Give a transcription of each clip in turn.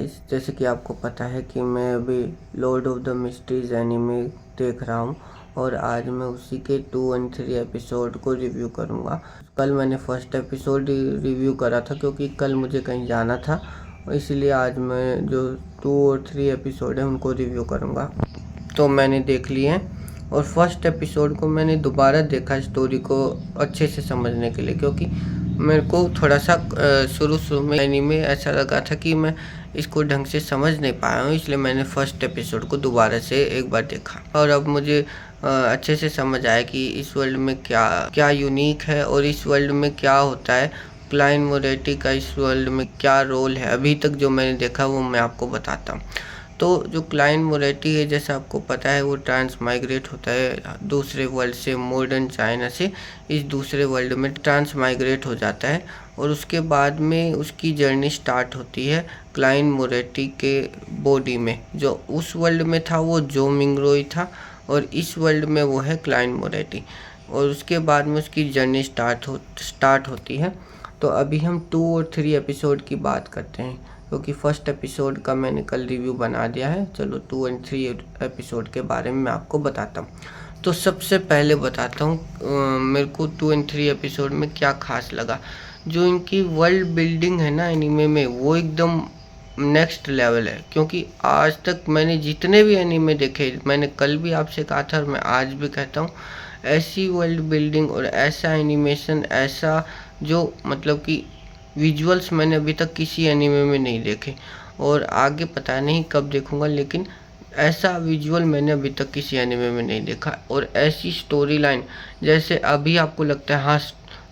Guys, जैसे कि आपको पता है कि मैं अभी Lord of the mysteries anime देख रहा हूँ और आज मैं उसी के 2 और 3 एपिसोड को रिव्यू करूँगा। कल मैंने फर्स्ट एपिसोड रिव्यू करा था क्योंकि कल मुझे कहीं जाना था, इसलिए आज मैं जो 2 और 3 एपिसोड हैं उनको रिव्यू करूँगा। तो मैंने देख लिए हैं और फर्स्ट एपिसोड को मैंने दोबारा देखा स्टोरी को अच्छे से समझने के लिए, क्योंकि मेरे को थोड़ा सा शुरू में एनीमे ऐसा लगा था कि मैं इसको ढंग से समझ नहीं पाया हूँ, इसलिए मैंने फर्स्ट एपिसोड को दोबारा से एक बार देखा और अब मुझे अच्छे से समझ आया कि इस वर्ल्ड में क्या क्या यूनिक है और इस वर्ल्ड में क्या होता है। क्लाइंट मोरेटी का इस वर्ल्ड में क्या रोल है अभी तक जो मैंने देखा वो मैं आपको बताता हूँ। तो जो क्लाइंट मोरेटी है, जैसा आपको पता है, वो ट्रांस माइग्रेट होता है दूसरे वर्ल्ड से, मॉडर्न चाइना से इस दूसरे वर्ल्ड में ट्रांस माइग्रेट हो जाता है और उसके बाद में उसकी जर्नी स्टार्ट होती है क्लाइंट मोरेटी के बॉडी में। जो उस वर्ल्ड में था वो जो मिंगरोई था और इस वर्ल्ड में वो है क्लाइंट मोरेटी, और उसके बाद में उसकी जर्नी स्टार्ट होती है। तो अभी हम 2 और 3 एपिसोड की बात करते हैं क्योंकि फर्स्ट एपिसोड का मैंने कल रिव्यू बना दिया है। चलो 2 और 3 एपिसोड के बारे में मैं आपको बताता हूँ। तो सबसे पहले बताता हूँ मेरे को 2 और 3 एपिसोड में क्या खास लगा। जो इनकी वर्ल्ड बिल्डिंग है ना एनीमे में, वो एकदम नेक्स्ट लेवल है। क्योंकि आज तक मैंने जितने भी एनीमे देखे, मैंने कल भी आपसे कहा था और मैं आज भी कहता हूँ, ऐसी वर्ल्ड बिल्डिंग और ऐसा एनिमेशन, ऐसा जो मतलब कि विजुअल्स मैंने अभी तक किसी एनीमे में नहीं देखे और आगे पता नहीं कब देखूंगा, लेकिन ऐसा विजुअल मैंने अभी तक किसी एनीमे में नहीं देखा। और ऐसी स्टोरी लाइन, जैसे अभी आपको लगता है हाँ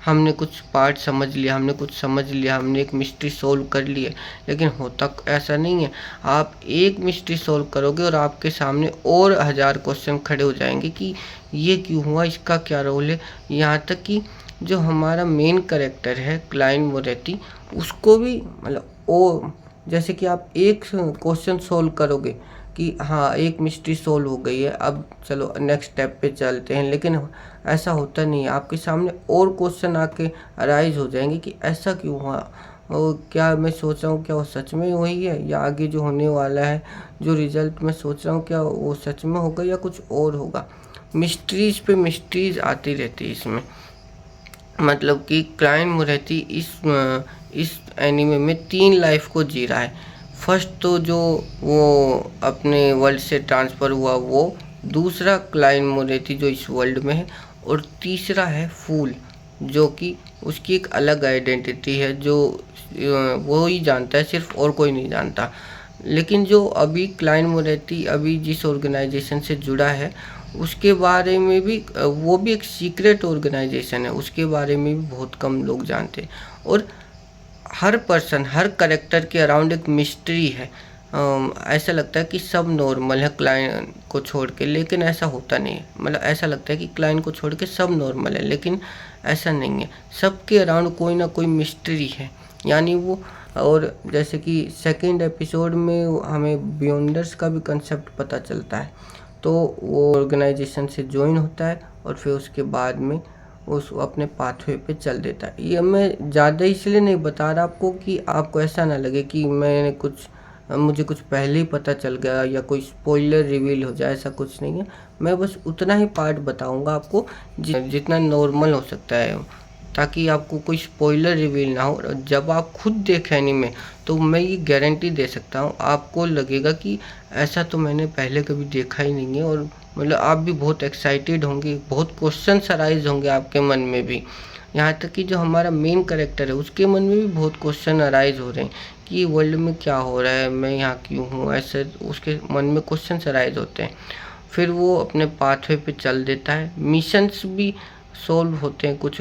हमने कुछ पार्ट समझ लिया, हमने एक मिस्ट्री सोल्व कर ली है, लेकिन होता ऐसा नहीं है। आप एक मिस्ट्री सोल्व करोगे और आपके सामने और 1000 क्वेश्चन खड़े हो जाएंगे कि ये क्यों हुआ, इसका क्या रोल है। यहाँ तक कि जो हमारा मेन कैरेक्टर है क्लाइंट मोरेटी, उसको भी मतलब ओ जैसे कि आप एक क्वेश्चन सोल्व करोगे कि हाँ एक मिस्ट्री सोल्व हो गई है, अब चलो नेक्स्ट स्टेप पे चलते हैं, लेकिन ऐसा होता नहीं है। आपके सामने और क्वेश्चन आके अराइज हो जाएंगे कि ऐसा क्यों हुआ, और क्या मैं सोच रहा हूँ क्या वो सच में वही है, या आगे जो होने वाला है, जो रिजल्ट मैं सोच रहा हूँ क्या वो सच में होगा या कुछ और होगा। मिस्ट्रीज पे मिस्ट्रीज आती रहती है इसमें। मतलब कि क्लाइंट मोरेटी इस एनीमे में 3 लाइफ को जी रहा है। फर्स्ट तो जो वो अपने वर्ल्ड से ट्रांसफ़र हुआ वो, दूसरा क्लाइंट मोरेटी जो इस वर्ल्ड में है, और तीसरा है फूल, जो कि उसकी एक अलग आइडेंटिटी है जो वो ही जानता है सिर्फ, और कोई नहीं जानता। लेकिन जो अभी क्लाइंट मोरेटी अभी जिस ऑर्गेनाइजेशन से जुड़ा है उसके बारे में भी, वो भी एक सीक्रेट ऑर्गेनाइजेशन है, उसके बारे में भी बहुत कम लोग जानते हैं। और हर पर्सन, हर करेक्टर के अराउंड एक मिस्ट्री है। ऐसा लगता है कि सब नॉर्मल है क्लाइंट को छोड़ के, लेकिन ऐसा होता नहीं है। मतलब ऐसा लगता है कि क्लाइंट को छोड़ के सब नॉर्मल है, लेकिन ऐसा नहीं है। सबके अराउंड कोई ना कोई मिस्ट्री है, यानी वो। और जैसे कि सेकंड एपिसोड में हमें बियॉन्डर्स का भी कंसेप्ट पता चलता है। तो वो ऑर्गेनाइजेशन से ज्वाइन होता है और फिर उसके बाद में उस अपने पाथवे पे चल देता है। ये मैं ज़्यादा इसलिए नहीं बता रहा आपको कि आपको ऐसा ना लगे कि मुझे कुछ पहले ही पता चल गया या कोई स्पॉइलर रिवील हो जाए, ऐसा कुछ नहीं है। मैं बस उतना ही पार्ट बताऊंगा आपको जितना नॉर्मल हो सकता है, ताकि आपको कोई स्पॉइलर रिवील ना हो। जब आप खुद देखें एनीमे तो मैं ये गारंटी दे सकता हूँ, आपको लगेगा कि ऐसा तो मैंने पहले कभी देखा ही नहीं है। और मतलब आप भी बहुत एक्साइटेड होंगे, बहुत क्वेश्चंस अराइज होंगे आपके मन में भी। यहाँ तक कि जो हमारा मेन कैरेक्टर है उसके मन में भी बहुत क्वेश्चन अराइज हो रहे हैं कि वर्ल्ड में क्या हो रहा है, मैं यहाँ क्यों हूँ, ऐसे उसके मन में क्वेश्चंस अराइज होते हैं। फिर वो अपने पाथवे पे चल देता है। मिशंस भी सोल्व होते हैं कुछ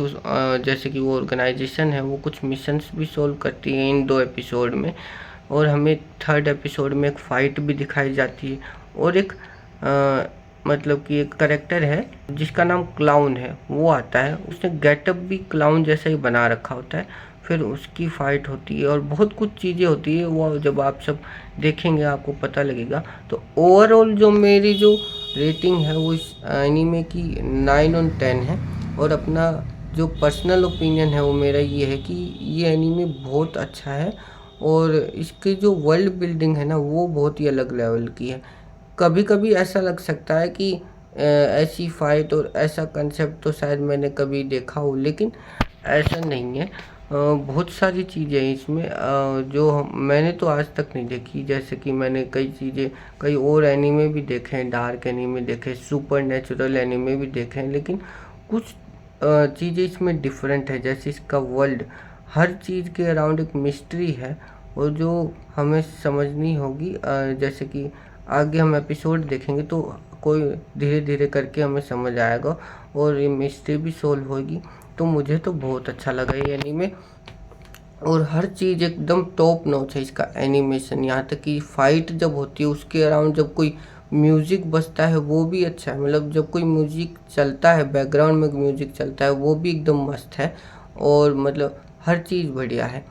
जैसे कि वो ऑर्गेनाइजेशन है वो कुछ मिशंस भी सोल्व करती है इन 2 एपिसोड में। और हमें थर्ड एपिसोड में एक फ़ाइट भी दिखाई जाती है। और एक मतलब कि एक करेक्टर है जिसका नाम क्लाउन है, वो आता है, उसने गेटअप भी क्लाउन जैसा ही बना रखा होता है। फिर उसकी फ़ाइट होती है और बहुत कुछ चीज़ें होती है, वो जब आप सब देखेंगे आपको पता लगेगा। तो ओवरऑल जो मेरी जो रेटिंग है वो इस एनीमे की 9 और 10 है। और अपना जो पर्सनल ओपिनियन है वो मेरा ये है कि ये एनीमे बहुत अच्छा है और इसकी जो वर्ल्ड बिल्डिंग है ना वो बहुत ही अलग लेवल की है। कभी कभी ऐसा लग सकता है कि ऐसी फाइट और ऐसा कंसेप्ट तो शायद मैंने कभी देखा हो, लेकिन ऐसा नहीं है। बहुत सारी चीज़ें हैं इसमें जो मैंने तो आज तक नहीं देखी। जैसे कि मैंने कई चीज़ें, कई और एनीमे भी देखे हैं, डार्क एनीमे देखे, सुपर नेचुरल एनीमे भी देखे हैं, लेकिन कुछ चीज़ें इसमें डिफरेंट है। जैसे इसका वर्ल्ड, हर चीज़ के अराउंड एक मिस्ट्री है और जो हमें समझनी होगी। जैसे कि आगे हम एपिसोड देखेंगे तो कोई धीरे धीरे करके हमें समझ आएगा और ये मिस्ट्री भी सोल्व होगी। तो मुझे तो बहुत अच्छा लगा ये एनीमे, और हर चीज़ एकदम टॉप नॉच है इसका एनिमेशन। यहाँ तक कि फाइट जब होती है उसके अराउंड जब कोई म्यूज़िक बजता है वो भी अच्छा है। मतलब जब कोई म्यूज़िक चलता है, बैकग्राउंड में म्यूज़िक चलता है, वो भी एकदम मस्त है। और मतलब हर चीज़ बढ़िया है।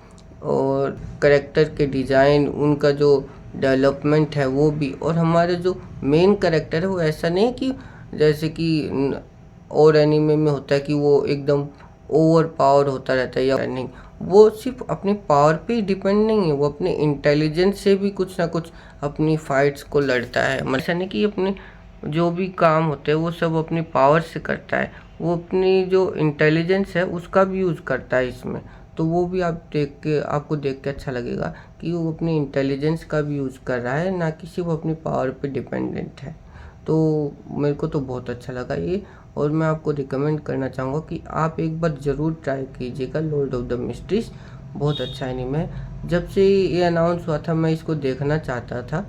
और करेक्टर के डिज़ाइन, उनका जो डेवलपमेंट है वो भी। और हमारे जो मेन करेक्टर है वो ऐसा नहीं कि जैसे कि और एनीमे में होता है कि वो एकदम ओवर पावर होता रहता है, या नहीं, वो सिर्फ अपनी पावर पे डिपेंड नहीं है, वो अपने इंटेलिजेंस से भी कुछ ना कुछ अपनी फाइट्स को लड़ता है। मतलब ऐसा नहीं कि अपने जो भी काम होते हैं वो सब अपनी पावर से करता है, वो अपनी जो इंटेलिजेंस है उसका भी यूज़ करता है इसमें। तो वो भी आप देख के, आपको देख के अच्छा लगेगा कि वो अपनी इंटेलिजेंस का भी यूज़ कर रहा है, ना कि सिर्फ अपनी पावर पे डिपेंडेंट है। तो मेरे को तो बहुत अच्छा लगा ये, और मैं आपको रिकमेंड करना चाहूँगा कि आप एक बार ज़रूर ट्राई कीजिएगा लॉर्ड ऑफ द मिस्ट्रीज। बहुत अच्छा एनीमे है। जब से ये अनाउंस हुआ था मैं इसको देखना चाहता था।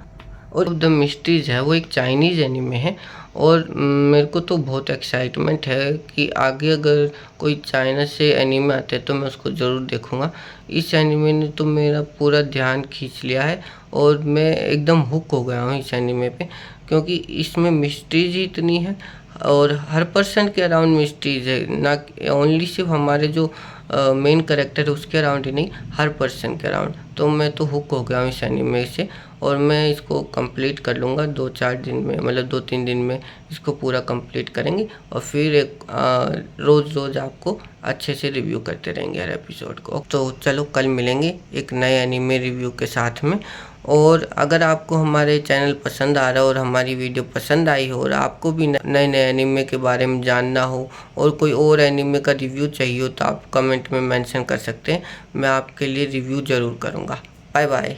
और द मिस्ट्रीज है वो एक चाइनीज़ एनीमे है, और मेरे को तो बहुत एक्साइटमेंट है कि आगे अगर कोई चाइना से एनीमे आते हैं तो मैं उसको ज़रूर देखूँगा। इस एनीमे ने तो मेरा पूरा ध्यान खींच लिया है और मैं एकदम हुक हो गया हूँ इस एनीमे पे, क्योंकि इसमें मिस्ट्रीज ही इतनी है और हर पर्सन के अराउंड मिस्ट्रीज है, ना ओनली सिर्फ हमारे जो मेन करेक्टर है उसके अराउंड ही नहीं, हर पर्सन के अराउंड। तो मैं तो हुक हो गया हूँ इस एनीमे से, और मैं इसको कंप्लीट कर लूँगा 2-4 दिन में, मतलब 2-3 दिन में इसको पूरा कंप्लीट करेंगे। और फिर एक रोज़ रोज़ आपको अच्छे से रिव्यू करते रहेंगे हर एपिसोड को। तो चलो कल मिलेंगे एक नए एनीमे रिव्यू के साथ में। और अगर आपको हमारे चैनल पसंद आ रहा हो और हमारी वीडियो पसंद आई हो और आपको भी नए नए एनीमे के बारे में जानना हो और कोई और एनीमे का रिव्यू चाहिए हो तो आप कमेंट में मेंशन कर सकते हैं, मैं आपके लिए रिव्यू ज़रूर करूँगा। Bye bye.